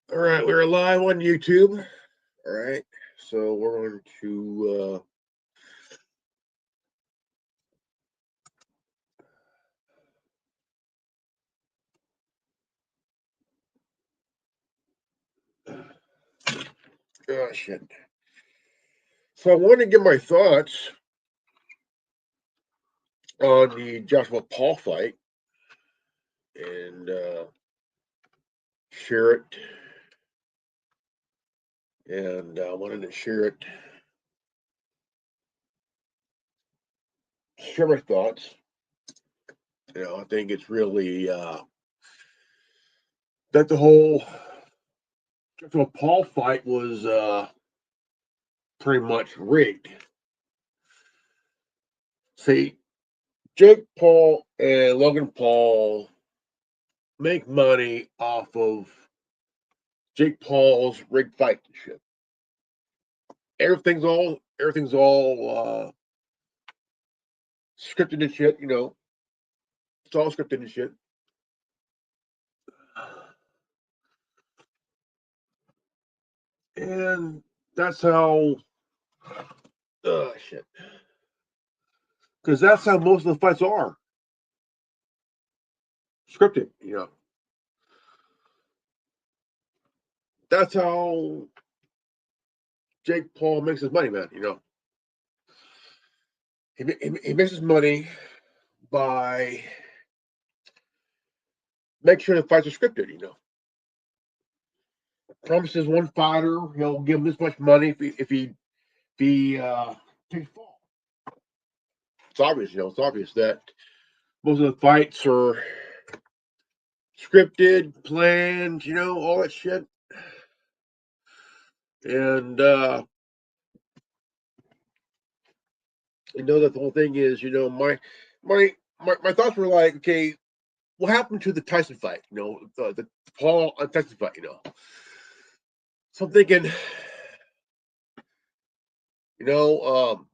All right, we're live on YouTube. All right, so we're going to shit. So I wanted to give my thoughts on the Joshua Paul fight and share it, and I wanted to share my thoughts. I think it's really that the whole Joshua Paul fight was pretty much rigged. See, Jake Paul and Logan Paul make money off of Jake Paul's rigged fight and shit. Everything's all scripted and shit. It's all scripted and shit. And that's how shit. Because that's how most of the fights are scripted. That's how Jake Paul makes his money, man. He makes his money by making sure the fights are scripted. Promises one fighter he'll give him this much money if he takes fall. It's obvious. It's obvious that most of the fights are scripted, planned. All that shit. And that the whole thing is, my thoughts were like, okay, what happened to the Tyson fight? The Paul Tyson fight. So I'm thinking, you know, um,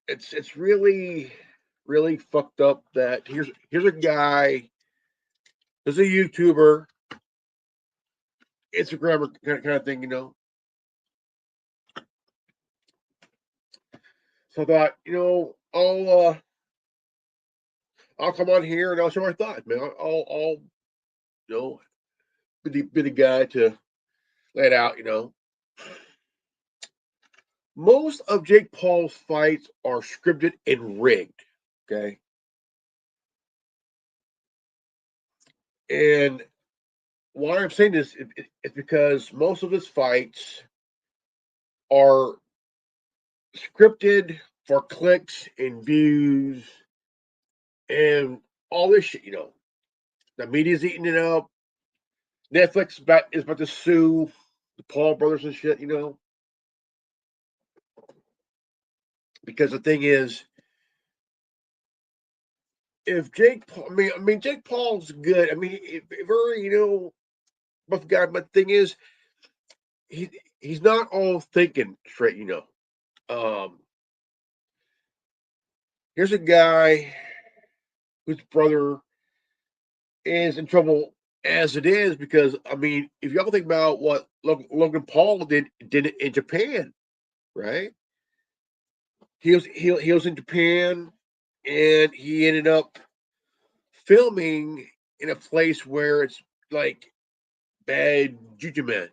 it's really fucked up that here's a guy, there's a YouTuber, Instagrammer kind of thing. So I thought, I'll come on here and I'll share my thoughts, man. I'll be the guy to lay it out. Most of Jake Paul's fights are scripted and rigged. Okay. And why I'm saying this is because most of his fights are scripted for clicks and views and all this shit. The media's eating it up. Netflix is about to sue the Paul brothers and shit. Because the thing is, if Jake Paul, I mean, Jake Paul's good. I mean, very, buff guy. But the thing is, he he's not all thinking straight. Um, here's a guy whose brother is in trouble as it is because I mean, if y'all think about what Logan Paul did it in Japan, right? He was in Japan and he ended up filming in a place where it's like bad juju, man,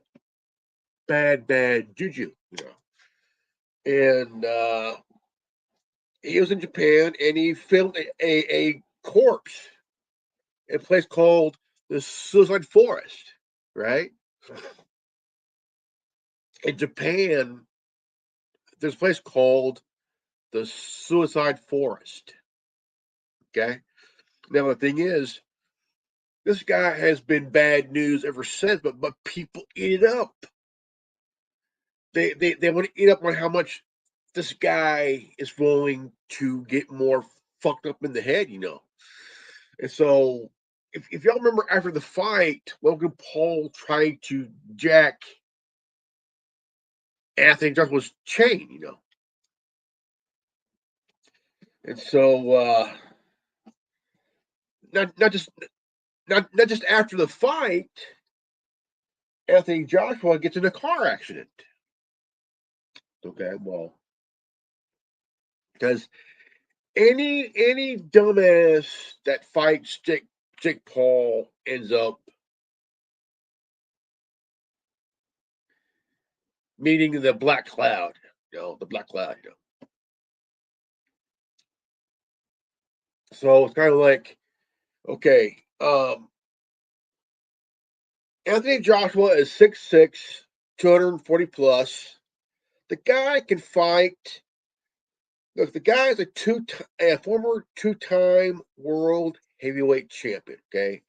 bad juju, and he was in Japan and he filmed a corpse in a place called the Suicide Forest, right? In Japan, there's a place called the Suicide Forest. Okay. Now the thing is, this guy has been bad news ever since, but people eat it up. They want to eat up on how much this guy is willing to get more fucked up in the head. And so, if y'all remember after the fight, Logan Paul tried to jack Anthony Joshua's chain. And so, not just after the fight. Anthony Joshua gets in a car accident. Okay, well, because any dumbass that fights Jake Paul ends up meeting the Black Cloud. The Black Cloud. So it's kind of like, okay, Anthony Joshua is 6'6", 240 plus. The guy can fight. Look, the guy is a former two-time world heavyweight champion. Okay,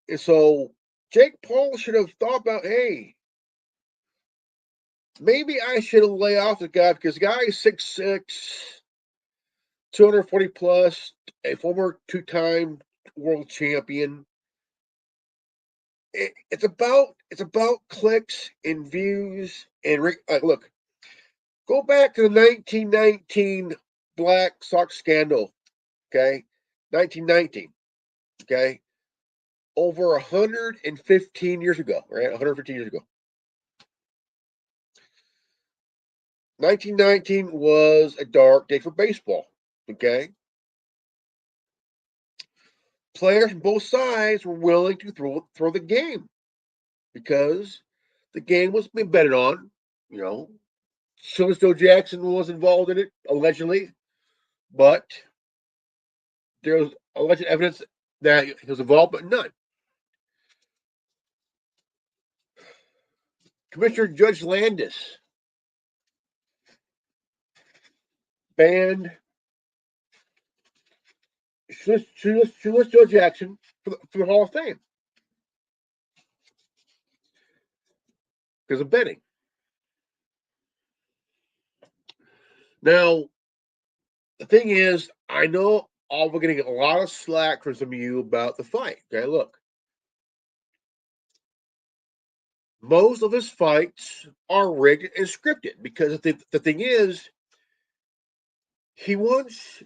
and so Jake Paul should have thought about, hey, maybe I should have lay off the guy because the guy is 6'6", 240 plus, a former two-time world champion. It's about clicks and views and look. Go back to the 1919 Black Sox scandal. Okay, 1919. Okay, over 115 years ago. Right, 115 years ago. 1919 was a dark day for baseball. Okay, players on both sides were willing to throw the game because the game was being betted on. You know, Joe Jackson was involved in it allegedly, but there was alleged evidence that he was involved, but none. Commissioner Judge Landis banned Shoeless Joe Jackson for the Hall of Fame because of betting. Now, the thing is, I know we're going to get a lot of slack from some of you about the fight. Okay, look. Most of his fights are rigged and scripted because the thing is, he wants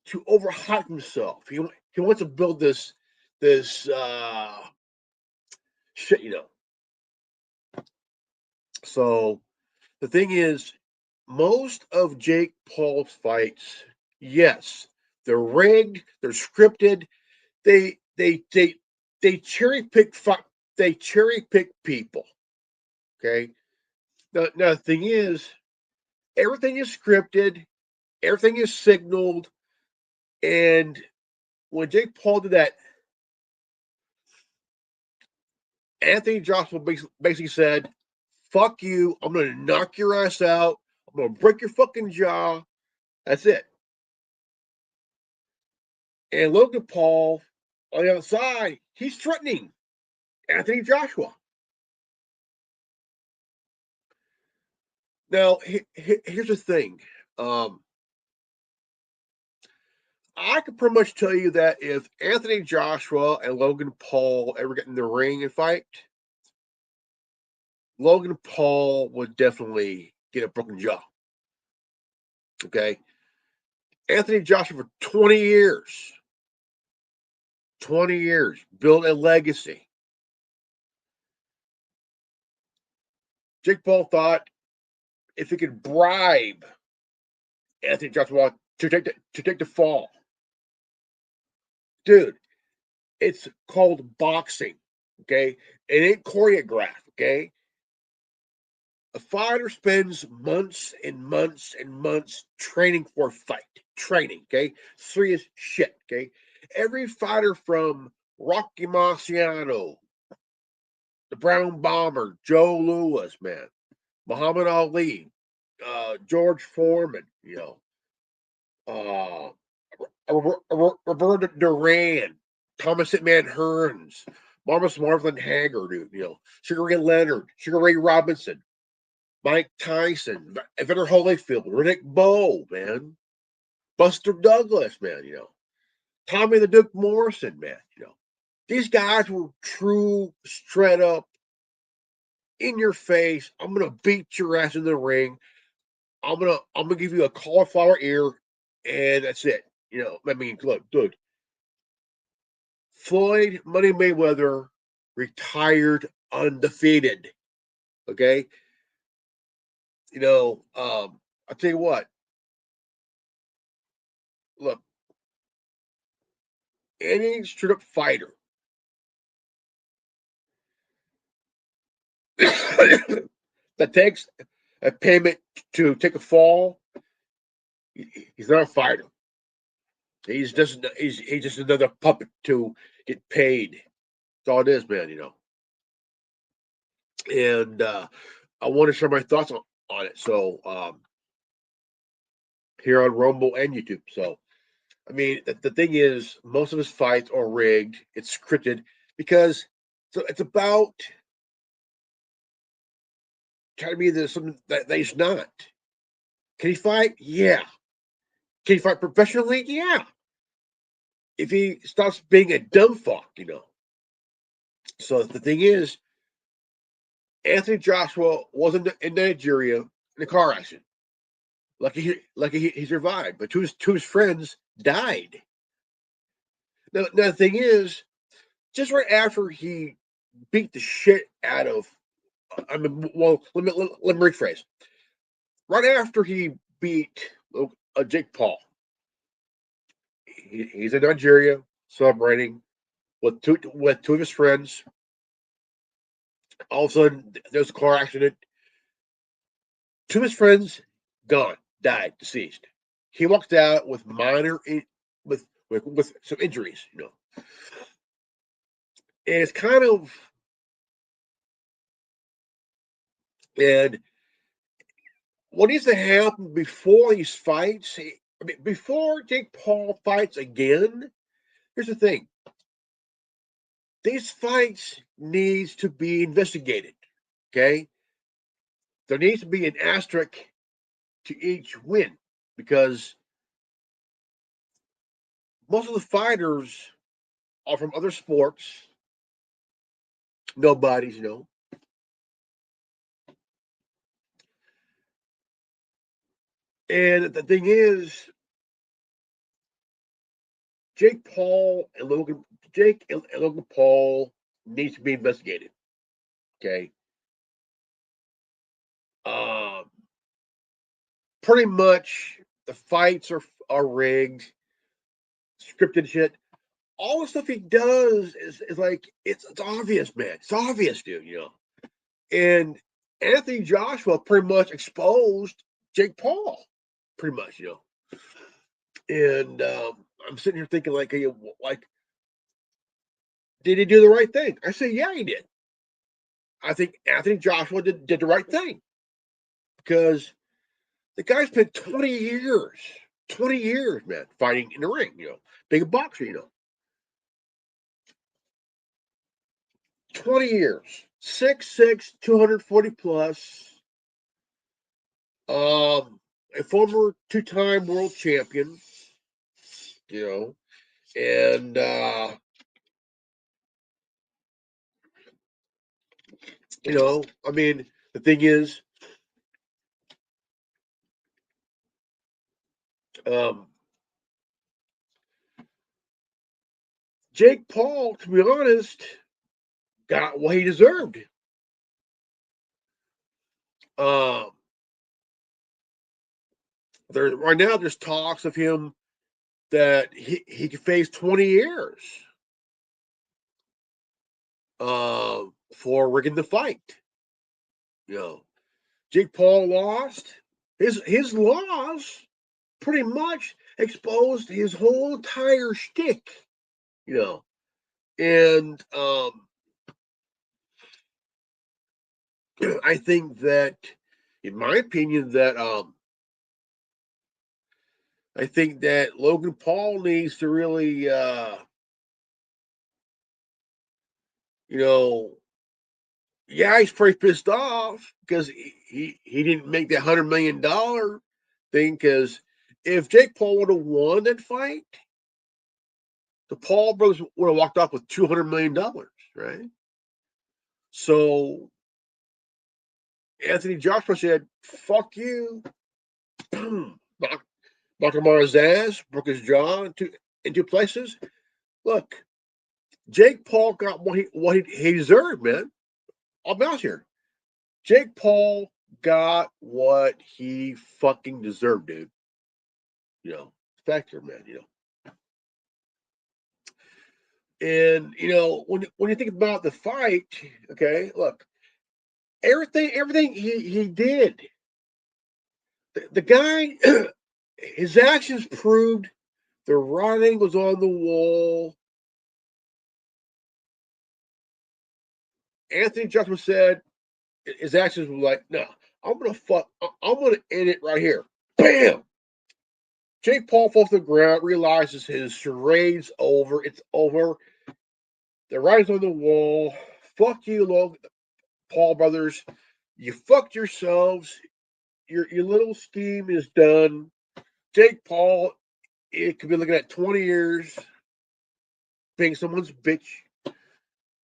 to overhype himself. He wants to build this shit, So the thing is, most of Jake Paul's fights, yes, they're rigged, they're scripted. They cherry pick people. Okay. Now the thing is, everything is scripted, everything is signaled, and when Jake Paul did that, Anthony Joshua basically said, "Fuck you! I'm gonna knock your ass out. I'm gonna break your fucking jaw. That's it." And Logan Paul on the other side, he's threatening Anthony Joshua. Now, here's the thing. I could pretty much tell you that if Anthony Joshua and Logan Paul ever get in the ring and fight, Logan Paul would definitely get a broken jaw. Okay. Anthony Joshua for 20 years. 20 years. Built a legacy. Jake Paul thought if he could bribe Anthony Joshua to take the fall. Dude, it's called boxing. Okay. It ain't choreographed. Okay. A fighter spends months and months and months training for a fight. Training, okay? Serious shit, okay? Every fighter from Rocky Marciano, the Brown Bomber, Joe Louis, man, Muhammad Ali, George Foreman, uh, Roberto Duran, Thomas Hitman Hearns, Marvin Hagler, dude, Sugar Ray Leonard, Sugar Ray Robinson, Mike Tyson, Evander Holyfield, Riddick Bowe, man, Buster Douglas, man, Tommy the Duke Morrison, man, these guys were true, straight up, in your face. I'm gonna beat your ass in the ring. I'm gonna give you a cauliflower ear, and that's it. I mean, look, dude, Floyd Money Mayweather retired undefeated. Okay, I'll tell you what. Look, any straight up fighter that takes a payment to take a fall, he's not a fighter. He's just another puppet to get paid. That's all it is, man. And I want to share my thoughts on it. So here on Rumble and YouTube. So I mean, the thing is, most of his fights are rigged. It's scripted because it's about trying to be something that he's not. Can he fight? Yeah. Can he fight professionally? Yeah. If he stops being a dumb fuck. So the thing is, Anthony Joshua was in Nigeria in a car accident. Lucky he survived, but two of his friends died. Now the thing is, just right after he beat the shit out of, well, let me rephrase. Right after he beat Jake Paul, he's in Nigeria celebrating with two of his friends. All of a sudden, there's a car accident. Two of his friends gone, died, deceased. He walked out with with some injuries. And it's kind of and what needs to happen before these fights, before Jake Paul fights again. Here's the thing: these fights needs to be investigated. Okay, there needs to be an asterisk to each win because most of the fighters are from other sports. Nobody's. And the thing is, Jake and Logan Paul needs to be investigated. Okay. Um, Pretty much the fights are rigged, scripted shit. All the stuff he does is like it's obvious, man. It's obvious, dude. And Anthony Joshua pretty much exposed Jake Paul, pretty much. And I'm sitting here thinking like, did he do the right thing? I say, yeah, he did. I think Anthony Joshua did the right thing because the guy spent 20 years, man, fighting in the ring, being a boxer. 20 years, 6'6", 240 plus, a former two-time world champion, and I mean, the thing is, um, Jake Paul, to be honest, got what he deserved. Um, right now there's talks of him that he could face 20 years for rigging the fight. You know, Jake Paul lost. His loss pretty much exposed his whole entire shtick. You know, and I think that, in my opinion, that I think that Logan Paul needs to really, you know, yeah, he's pretty pissed off because he didn't make that $100 million thing. Because if Jake Paul would have won that fight, the Paul brothers would have walked off with $200 million, right? So Anthony Joshua said, "Fuck you," knocked him on his ass, broke his jaw in two places. Look, Jake Paul got what he deserved, man. I'm out here. Jake Paul got what he fucking deserved, dude. Factor, man. And when you think about the fight, okay, look, everything he did, the guy, his actions proved the writing was on the wall. Anthony Joshua said his actions were like, no, I'm gonna end it right here. Bam! Jake Paul falls to the ground, realizes his charade's over. It's over. The writing's on the wall. Fuck you, Paul brothers. You fucked yourselves. Your little scheme is done. Jake Paul, it could be looking at 20 years being someone's bitch.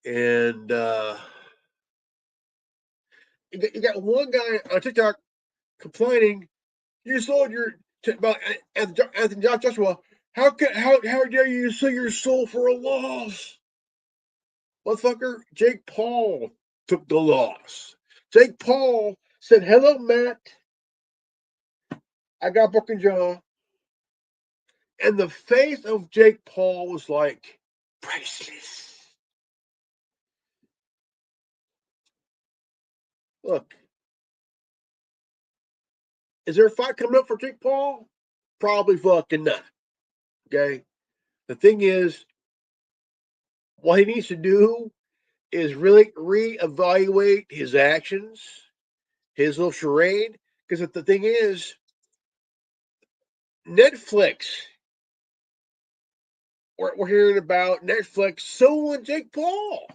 And you got one guy on TikTok complaining, you sold about Anthony Joshua. How dare you sell your soul for a loss? Motherfucker, Jake Paul took the loss. Jake Paul said, hello, Matt. I got broken jaw. And the face of Jake Paul was like priceless. Look, is there a fight coming up for Jake Paul? Probably fucking not. Okay. The thing is, what he needs to do is really reevaluate his actions, his little charade. Because the thing is, Netflix, we're hearing about Netflix suing Jake Paul.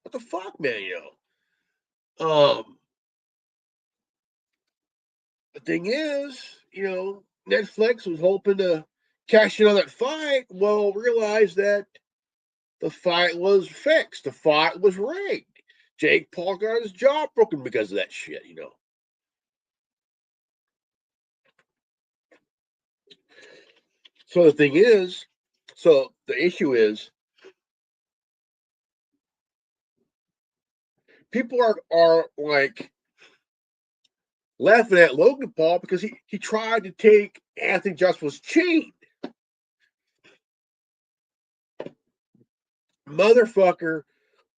What the fuck, man? The thing is, Netflix was hoping to cash in on that fight. Well, realized that the fight was fixed. The fight was rigged. Jake Paul got his jaw broken because of that shit. So the issue is, people are like laughing at Logan Paul because he tried to take Anthony Joshua's chain. Motherfucker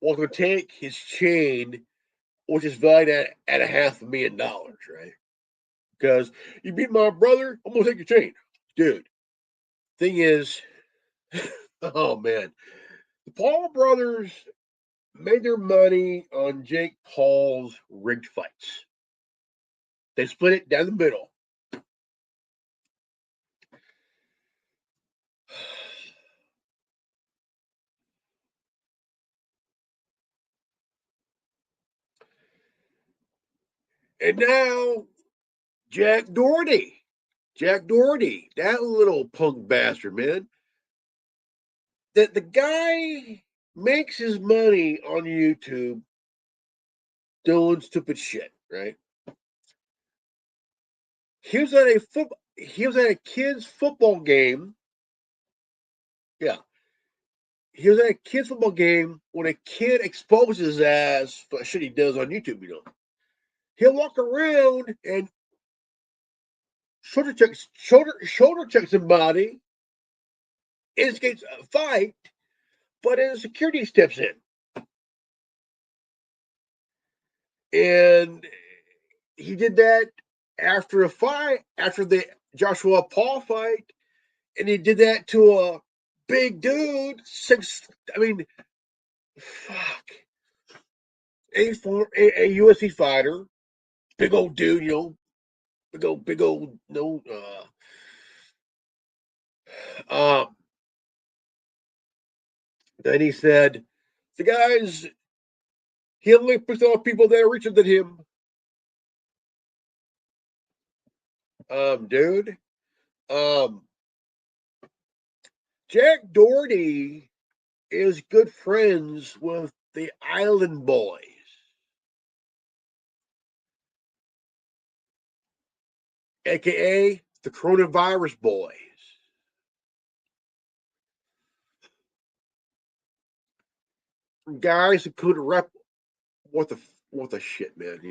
was going to take his chain, which is valued at $500,000, right? Because you beat my brother, I'm going to take your chain. Dude, thing is, oh man, the Paul brothers made their money on Jake Paul's rigged fights. They split it down the middle. And now, Jack Doherty. That little punk bastard, man. That the guy makes his money on YouTube doing stupid shit, right? He was at a kid's football game. Yeah. He was at a kid's football game when a kid exposes his ass for shit he does on YouTube. He'll walk around and shoulder check somebody, instigates a fight, but then security steps in. And he did that after a fight, after the Joshua Paul fight, and he did that to a big dude. Fuck. A UFC fighter, big old dude, big old, then he said, the guys, he only picks on people that are richer than him. Dude, um, Jack Doherty is good friends with the Island Boys, aka the Coronavirus Boys. guys who couldn't rep what the shit, man.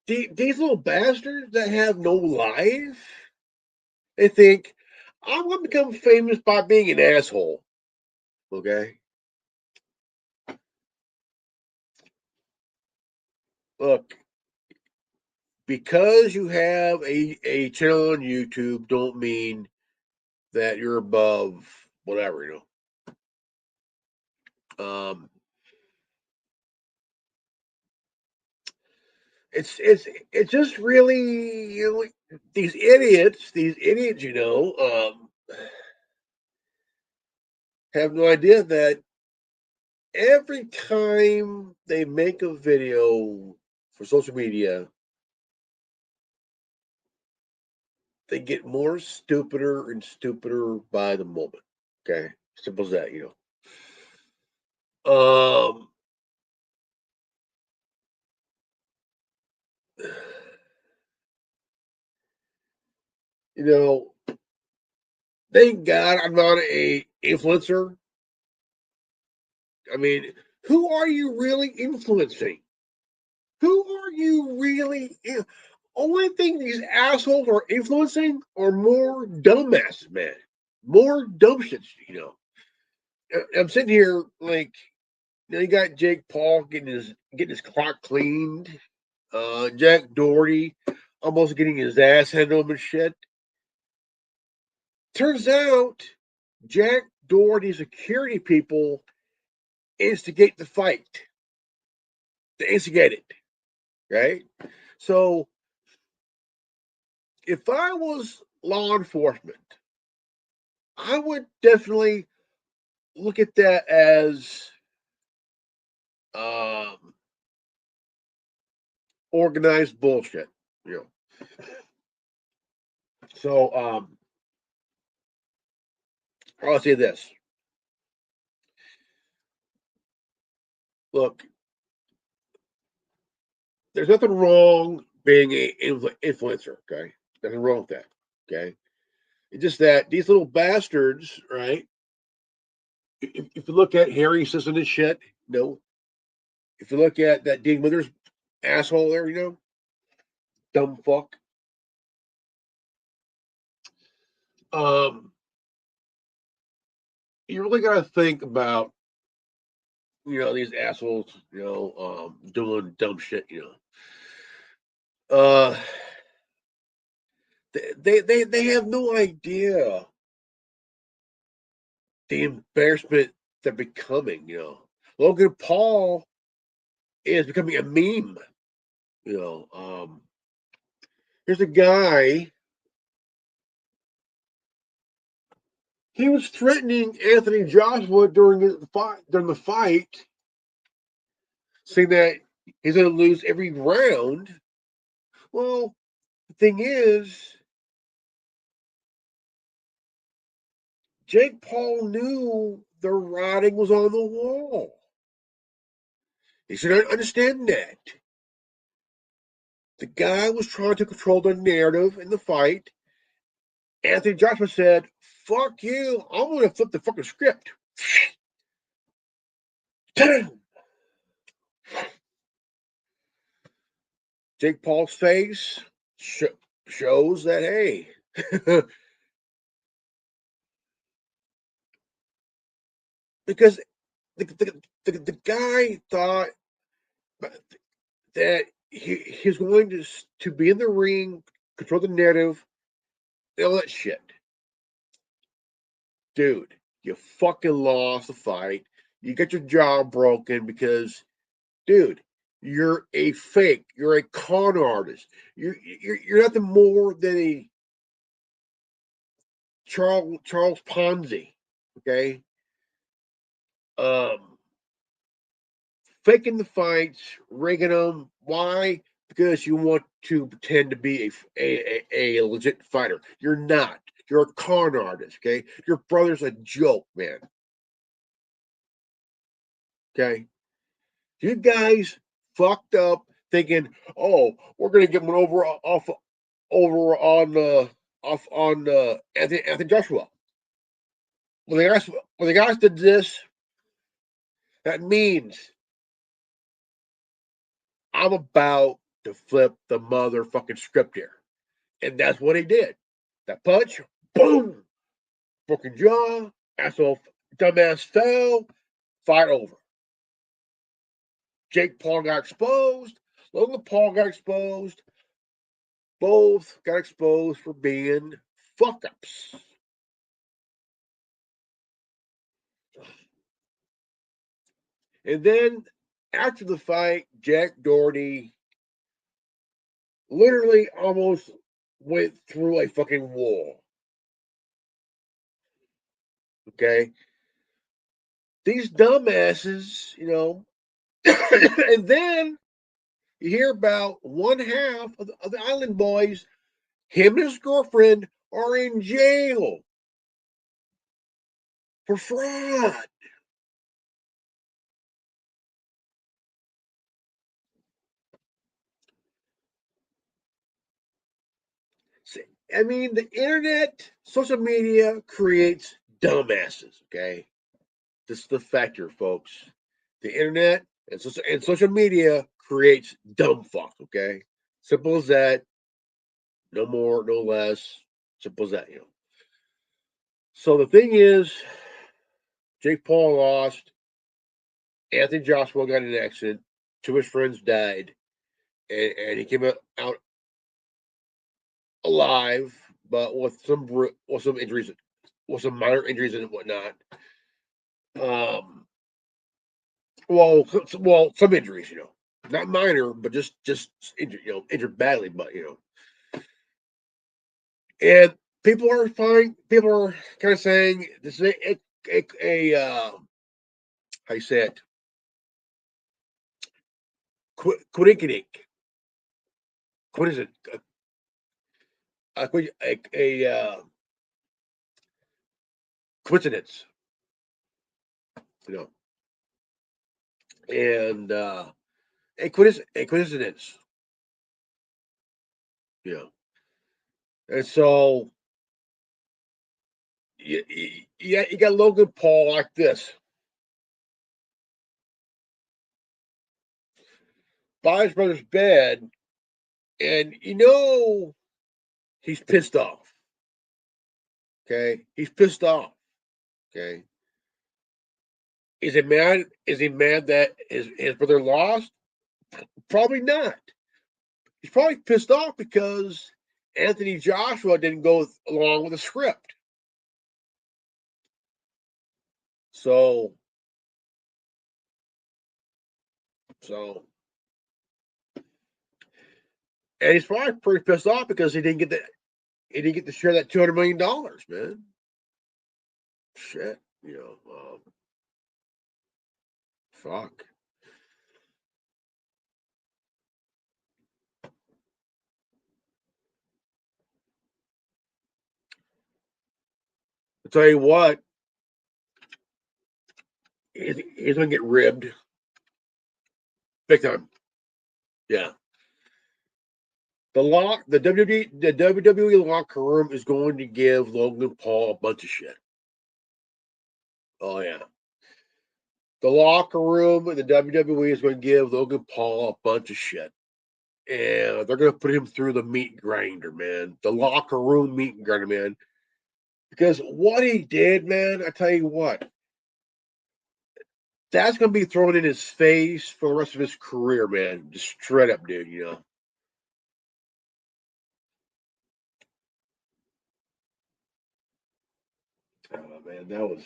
These little bastards that have no life, they think I'm gonna become famous by being an asshole. Okay, look, because you have a channel on YouTube, don't mean that you're above whatever. Um, it's just really these idiots, have no idea that every time they make a video for social media, they get more stupider and stupider by the moment. Okay, simple as that. Um, you know, thank God I'm not a influencer. I mean, who are you really influencing? Who are you really? Only thing these assholes are influencing are more dumbasses, man. More dumb shits. I'm sitting here like, you got Jake Paul getting his clock cleaned. Jack Doherty almost getting his ass handed to him and shit. Turns out Jack Doherty's security people instigate the fight. They instigate it, right? So if I was law enforcement, I would definitely look at that as um, organized bullshit. You know. So I'll say this: look, there's nothing wrong being a influencer. Okay, nothing wrong with that. Okay, it's just that these little bastards, right? If you look at Harry Sisson and shit, if you look at that Dean Withers asshole there, dumb fuck. Um, you really got to think about these assholes, doing dumb shit. Uh, they have no idea the embarrassment they're becoming. Logan Paul is becoming a meme. Here's a guy. He was threatening Anthony Joshua during the fight, saying that he's going to lose every round. Well, the thing is, Jake Paul knew the writing was on the wall. He should understand that. The guy was trying to control the narrative in the fight. Anthony Joshua said, "Fuck you, I'm going to flip the fucking script." Jake Paul's face shows that, hey, because the guy thought that he's going to be in the ring, control the narrative, all that shit. Dude, you fucking lost the fight. You got your jaw broken because, dude, you're a fake. You're a con artist. You're nothing more than a Charles Ponzi. Okay, um, faking the fights, rigging them. Why? Because you want to pretend to be a legit fighter. You're not. You're a con artist. Okay, your brother's a joke, man. Okay, you guys fucked up thinking, oh, we're gonna get one over on Anthony Joshua. when the guys did this, that means I'm about to flip the motherfucking script here. And that's what he did. That punch, boom, broken jaw, asshole, dumbass fell, fight over. Jake Paul got exposed. Logan Paul got exposed. Both got exposed for being fuck ups. And then after the fight, Jack Doherty literally almost went through a fucking wall. Okay? These dumbasses, you know, and then you hear about one half of the Island Boys, him and his girlfriend are in jail for fraud. I mean, the internet, social media creates dumbasses, okay? This is the factor, folks. The internet and social media creates dumb fuck, okay? Simple as that. No more, no less. Simple as that, you know. So the thing is, Jake Paul lost. Anthony Joshua got in an accident. Two of his friends died. And he came out alive, but with some injuries, with some minor injuries and whatnot. Um, some injuries, you know, not minor, but just injured, you know, injured badly, but you know, and people are fine. People are kind of saying this is a how you say it, quiddinkadink. What is it? Coincidence, you know, and a coincidence, you know, and so you got Logan Paul like this by his brother's bed, and you know he's pissed off. Okay, he's pissed off. Okay, is he mad? Is he mad that his brother lost? Probably not. He's probably pissed off because Anthony Joshua didn't go along with the script. So so and he's probably pretty pissed off because he didn't get to share that $200 million, man. Shit, you know, fuck. I tell you what, he's gonna get ribbed big time. Yeah, the WWE locker room is going to give Logan Paul a bunch of shit. Oh yeah, the locker room in the WWE is going to give Logan Paul a bunch of shit. And they're going to put him through the meat grinder, man. The locker room meat grinder, man. Because what he did, man, I tell you what, that's going to be thrown in his face for the rest of his career, man. Just straight up, dude, you know. Oh, man, that was.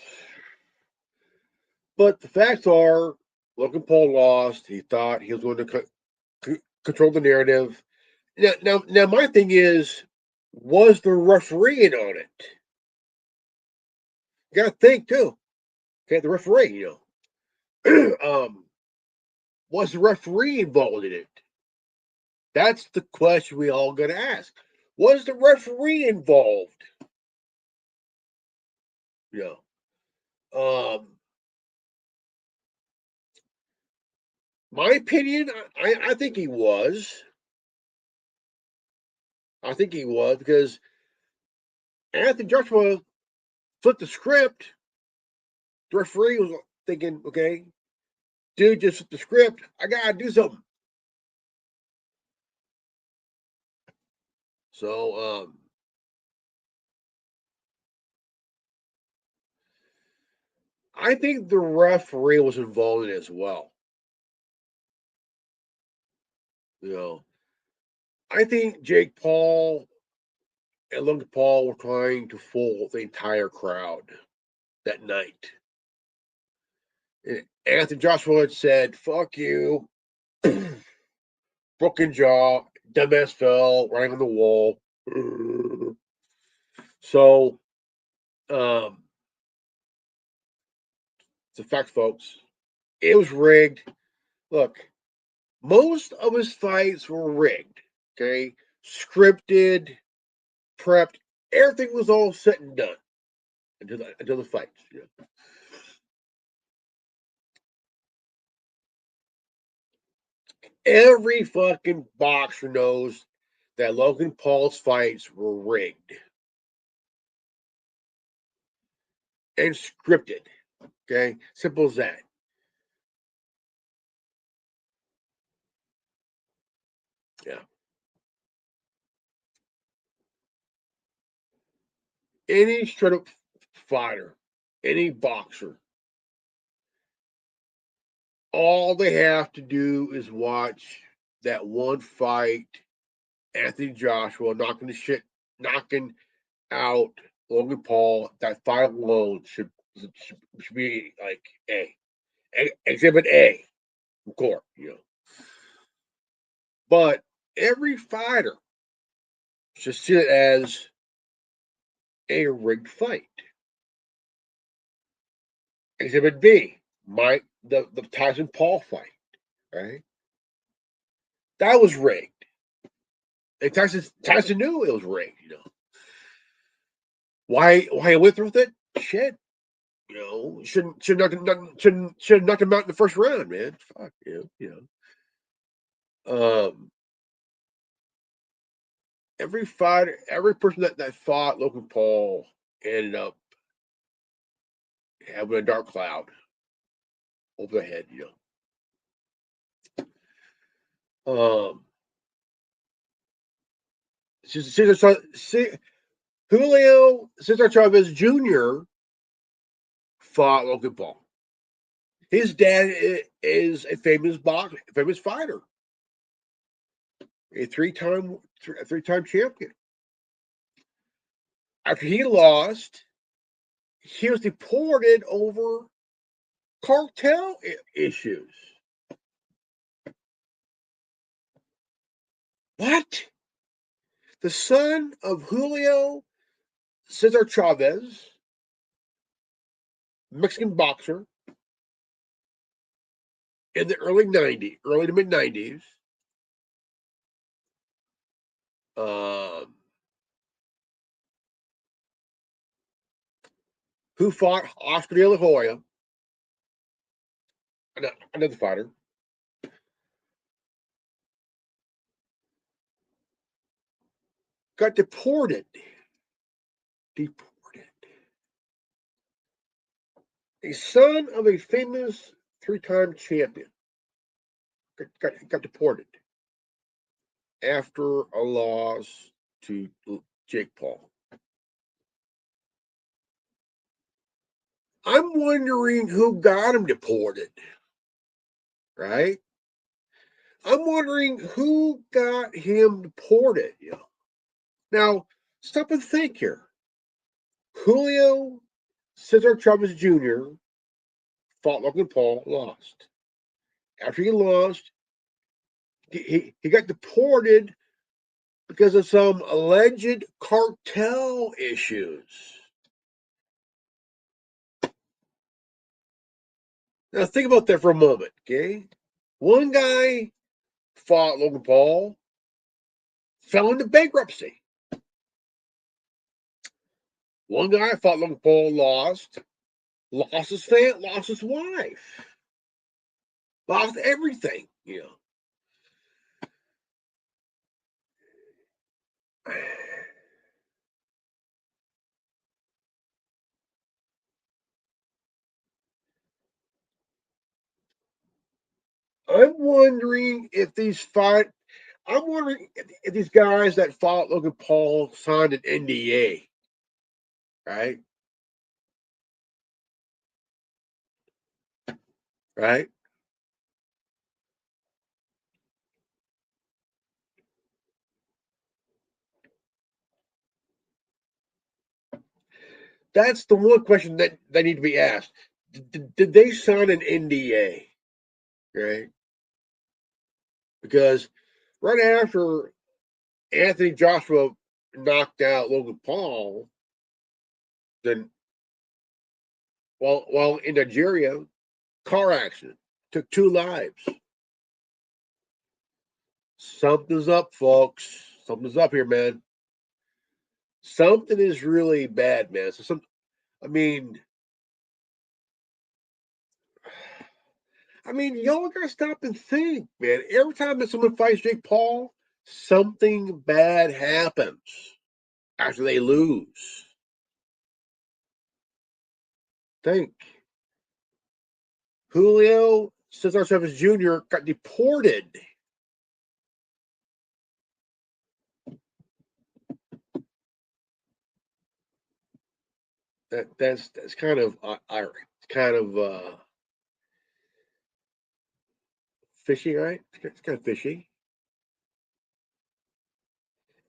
But the facts are, Logan Paul lost. He thought he was going to control the narrative. Now, my thing is, was the referee in on it? You got to think too. Okay, the referee, you know, was the referee involved in it? That's the question we all got to ask. Was the referee involved? You know, my opinion, I think he was. I think he was because Anthony Joshua flipped the script The referee was thinking, okay, dude, just the script. I gotta do something. So, I think the referee was involved in it as well. You know, I think Jake Paul and Logan Paul were trying to fool the entire crowd that night. And Anthony Joshua had said, "Fuck you, broken jaw, dumbass fell, running on the wall." So, um, it's a fact, folks. It was rigged. Look, most of his fights were rigged. Okay, scripted, prepped. Everything was all set and done until the fights. You know? Every fucking boxer knows that Logan Paul's fights were rigged and scripted. Okay, simple as that. Yeah. Any straight up fighter, any boxer, all they have to do is watch that one fight, Anthony Joshua knocking out Logan Paul. That fight alone should be like exhibit A, of course, you know. But every fighter should see it as a rigged fight. Exhibit B, the Tyson Paul fight, right? That was rigged. And Tyson knew it was rigged, you know. Why he went through with it? Shit. You know, should knock him out in the first round, man. Fuck Um every fighter, every person that fought Logan Paul ended up having a dark cloud over their head, you know. Cesar, Julio Cesar Chavez Jr. fought Logan Paul. His dad is a famous fighter, a three-time champion. After he lost, he was deported over cartel issues. What? The son of Julio Cesar Chavez, Mexican boxer in the early to mid 90s, um, who fought Oscar De La Hoya, another fighter, got deported. Deported. A son of a famous three-time champion got deported after a loss to Jake Paul. I'm wondering who got him deported, right? I'm wondering who got him deported. You know? Now, stop and think here. Julio Cesar Chavez Jr. fought Logan Paul, lost. After he lost, he got deported because of some alleged cartel issues. Now, think about that for a moment, okay? One guy fought Logan Paul, fell into bankruptcy. One guy fought Logan Paul, lost lost his wife, lost everything, you know. I'm wondering if if these guys that fought Logan Paul signed an NDA, right? Right? That's the one question that they need to be asked. Did they sign an NDA? Right? Because right after Anthony Joshua knocked out Logan Paul, then while in Nigeria, car accident took 2 lives. Something's up, folks. Something's up here, man. Something is really bad, man. I mean, y'all gotta stop and think, man. Every time that someone fights Jake Paul, something bad happens after they lose. Think. Julio Cesar Chavez Jr. got deported. That's kind of kind of fishy, right? It's kind of fishy.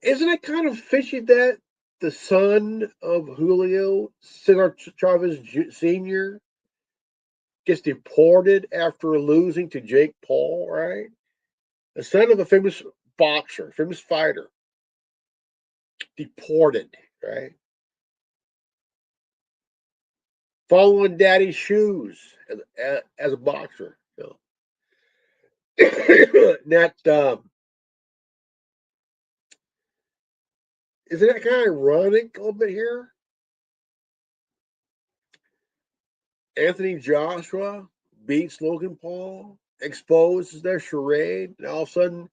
Isn't it kind of fishy that the son of Julio Cesar Chavez Sr. gets deported after losing to Jake Paul, right? The son of a famous boxer, famous fighter, deported, right? Following daddy's shoes as a boxer. That isn't that kind of ironic a little bit here? Anthony Joshua beats Logan Paul, exposes their charade, and all of a sudden,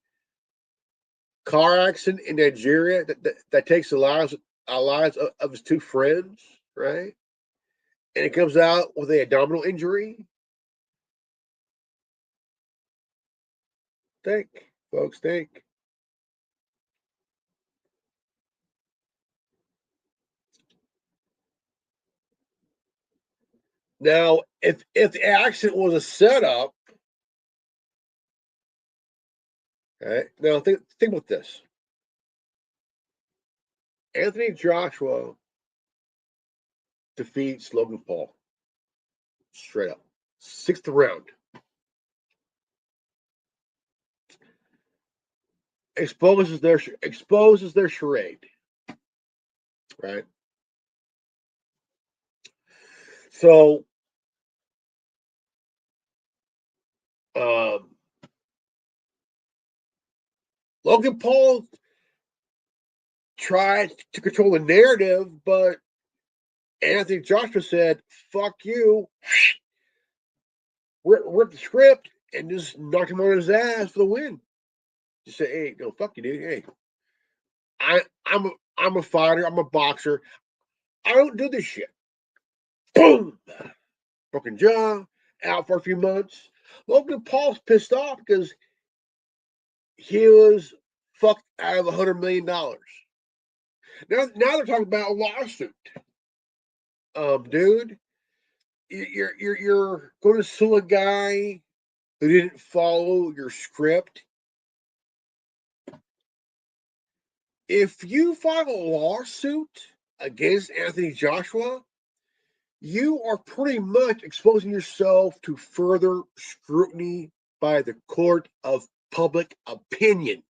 car accident in Nigeria that takes the lives of his 2 friends, right? And it comes out with a abdominal injury. Think, folks, think. Now, if the accident was a setup, right? Now think about this. Anthony Joshua defeats Logan Paul straight up, 6th round. Exposes their charade, right? So, um, Logan Paul tried to control the narrative, but Anthony Joshua said, "Fuck you," ripped the script and just knocked him on his ass for the win. Just say, "Hey, no, fuck you, dude. Hey, I'm a fighter. I'm a boxer. I don't do this shit." Boom, broken jaw, out for a few months. Logan Paul's pissed off because he was fucked out of $100 million. Now they're talking about a lawsuit. Dude, you're going to sue a guy who didn't follow your script. If you file a lawsuit against Anthony Joshua, you are pretty much exposing yourself to further scrutiny by the court of public opinion.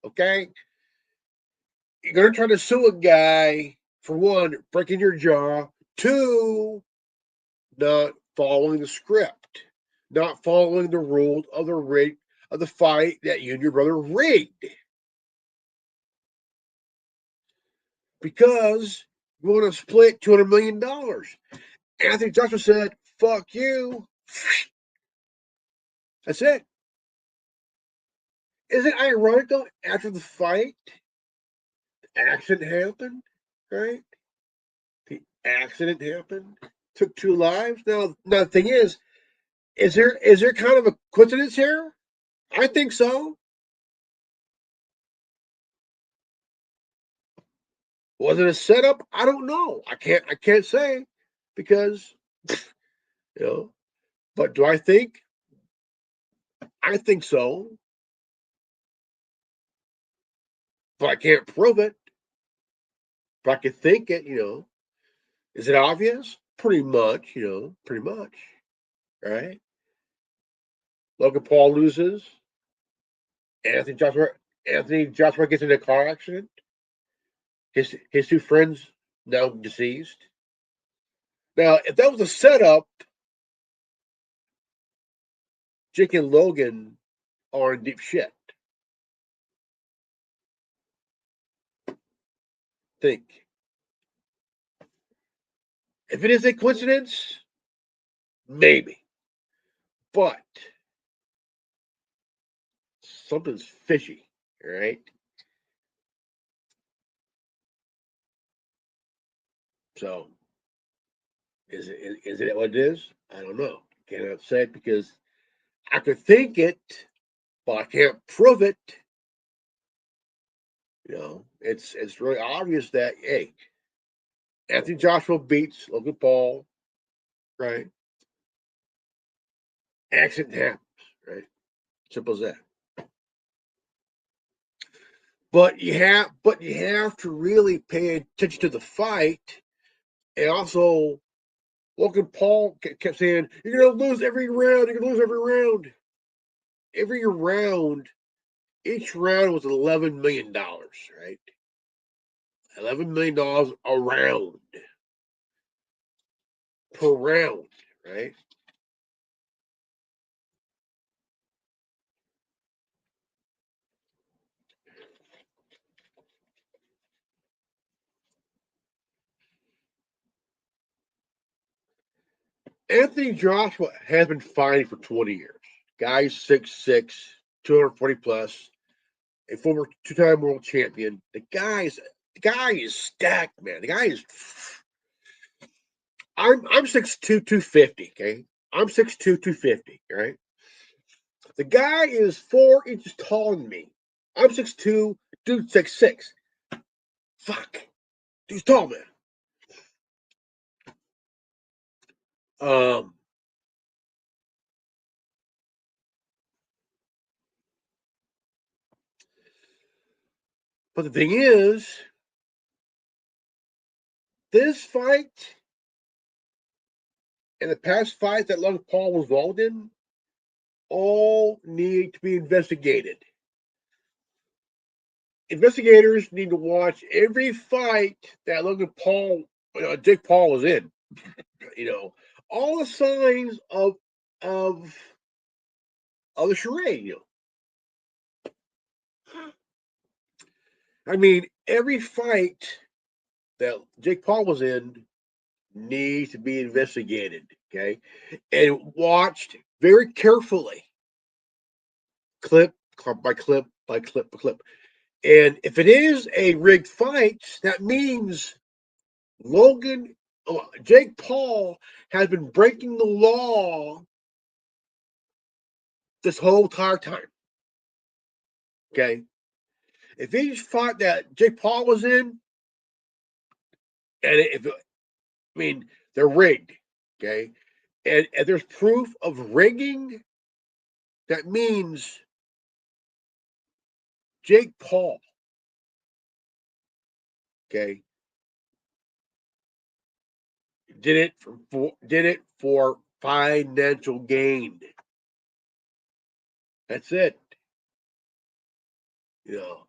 Okay? You're going to try to sue a guy for one, breaking your jaw, two, not following the script, not following the rules of the fight that you and your brother rigged. Because you want to split $200 million. Anthony Joshua said, "Fuck you." That's it. Is it ironic though? After the fight, the accident happened, right? The accident happened, took 2 lives. Now the thing is there kind of a coincidence here? I think so. Was it a setup? I don't know. I can't say because you know. But do I think? I think so, but I can't prove it. But I can think it. Is it obvious? Pretty much. Pretty much. Right. Logan Paul loses. Anthony Joshua. Anthony Joshua gets in a car accident. His two friends now deceased. Now, if that was a setup, Jake and Logan are in deep shit. Think. If it is a coincidence, maybe. But something's fishy, right? So is it what it is? I don't know. Cannot say it because I could think it, but I can't prove it. It's really obvious that hey, Anthony Joshua beats Logan Paul, right? Accident happens, right? Simple as that. But you have to really pay attention to the fight, and also Logan Paul kept saying, "You're gonna lose every round. You're gonna lose every round." Every round, each round was $11 million, right? $11 million a round per round, right? Anthony Joshua has been fighting for 20 years. Guy's 6'6", 240 plus, a former two-time world champion. The guy is stacked, man. The guy is. I'm 6'2", 250. Okay, I'm 6'2", 250. Right. The guy is 4 inches taller than me. I'm 6'2", dude 6'6". Fuck, he's tall, man. Um, but the thing is, this fight and the past fight that Logan Paul was involved in all need to be investigated. Investigators need to watch every fight that Logan Paul, Jake Paul was in. You know, all the signs of of the charade. I mean, every fight that Jake Paul was in needs to be investigated. Okay, and watched very carefully, clip by clip by clip by clip. And if it is a rigged fight, that means Jake Paul has been breaking the law this whole entire time. Okay. If each fight that Jake Paul was in, and if I mean they're rigged, okay, and if there's proof of rigging, that means Jake Paul, okay, did it for financial gain. That's it. You know,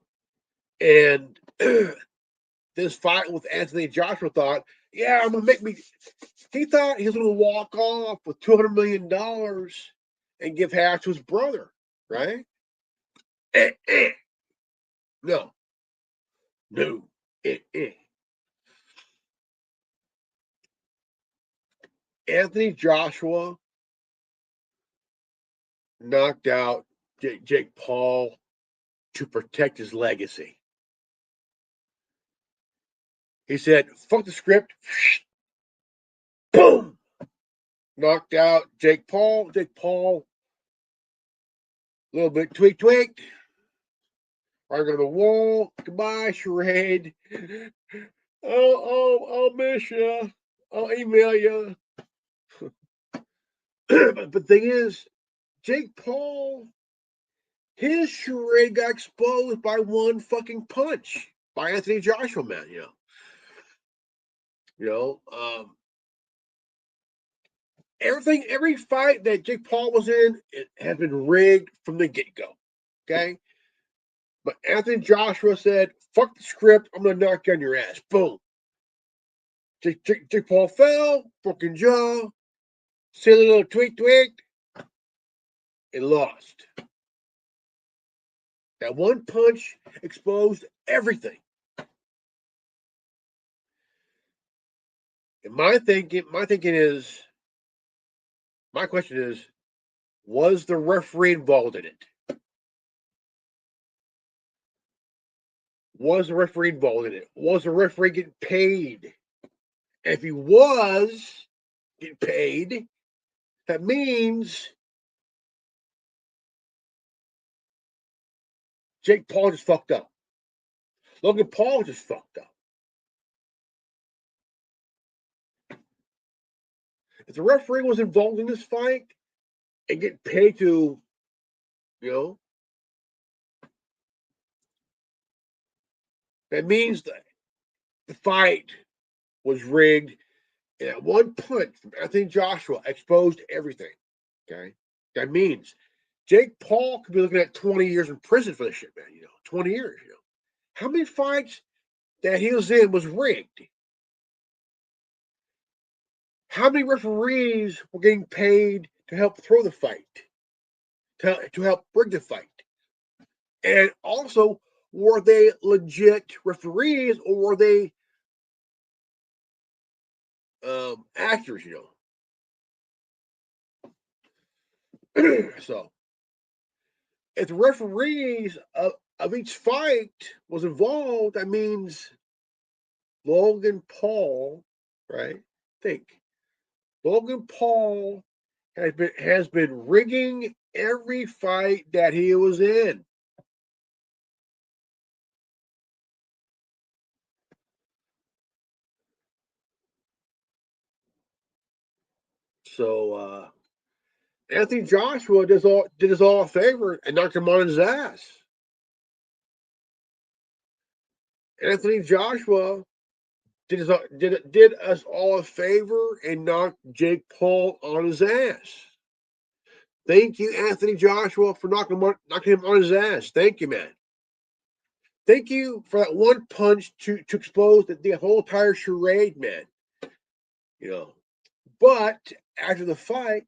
and this fight with Anthony Joshua thought, yeah, I'm gonna make me. He thought he was gonna walk off with $200 million and give half to his brother, right? No, no. Eh, eh. Anthony Joshua knocked out Jake Paul to protect his legacy. He said, "Fuck the script." Boom. Knocked out Jake Paul. Jake Paul A little bit tweaked. Right on the wall. Goodbye, charade. I'll miss you. I'll email you. But the thing is, Jake Paul, his charade got exposed by one fucking punch by Anthony Joshua, man. Every fight that Jake Paul was in, it has been rigged from the get go. Okay, but Anthony Joshua said, "Fuck the script. I'm gonna knock you on your ass." Boom. Jake Paul fell, broken jaw, silly little tweak, and lost. That one punch exposed everything. And my question is, was the referee involved in it? Was the referee involved in it? Was the referee getting paid? If he was getting paid, that means Jake Paul just fucked up. Logan Paul just fucked up. If the referee was involved in this fight and getting paid to, that means that the fight was rigged. And that one punch from Anthony Joshua exposed everything. Okay? That means Jake Paul could be looking at 20 years in prison for this shit, man. 20 years, How many fights that he was in was rigged? How many referees were getting paid to help throw the fight? To help rig the fight? And also, were they legit referees or were they actors, So, if the referees of each fight was involved, that means Logan Paul, right? Think Logan Paul has been rigging every fight that he was in. So Anthony Joshua did us all a favor and knocked him on his ass. Anthony Joshua did us all a favor and knocked Jake Paul on his ass. Thank you, Anthony Joshua, for knocking him on his ass. Thank you, man. Thank you for that one punch to expose the whole entire charade, man. But after the fight,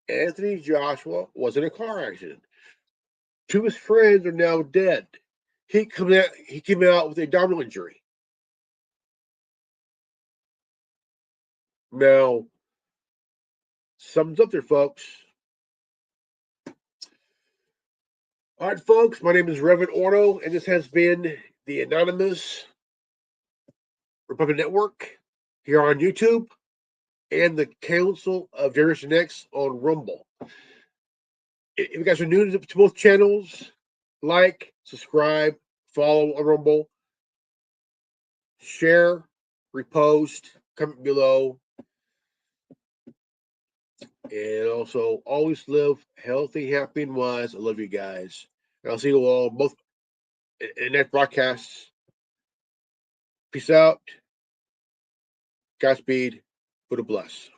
Anthony Joshua was in a car accident. Two of his friends are now dead. He came out with a abdominal injury. Now, something's up there, folks. All right, folks, my name is Reverend Orno, and this has been the Anonymous Republican Network here on YouTube and the Council of Generation X on Rumble. If you guys are new to both channels, like, subscribe, follow on Rumble, share, repost, comment below, and also always live healthy, happy, and wise. I love you guys. And I'll see you all both in next broadcasts. Peace out. Godspeed. Buddha bless.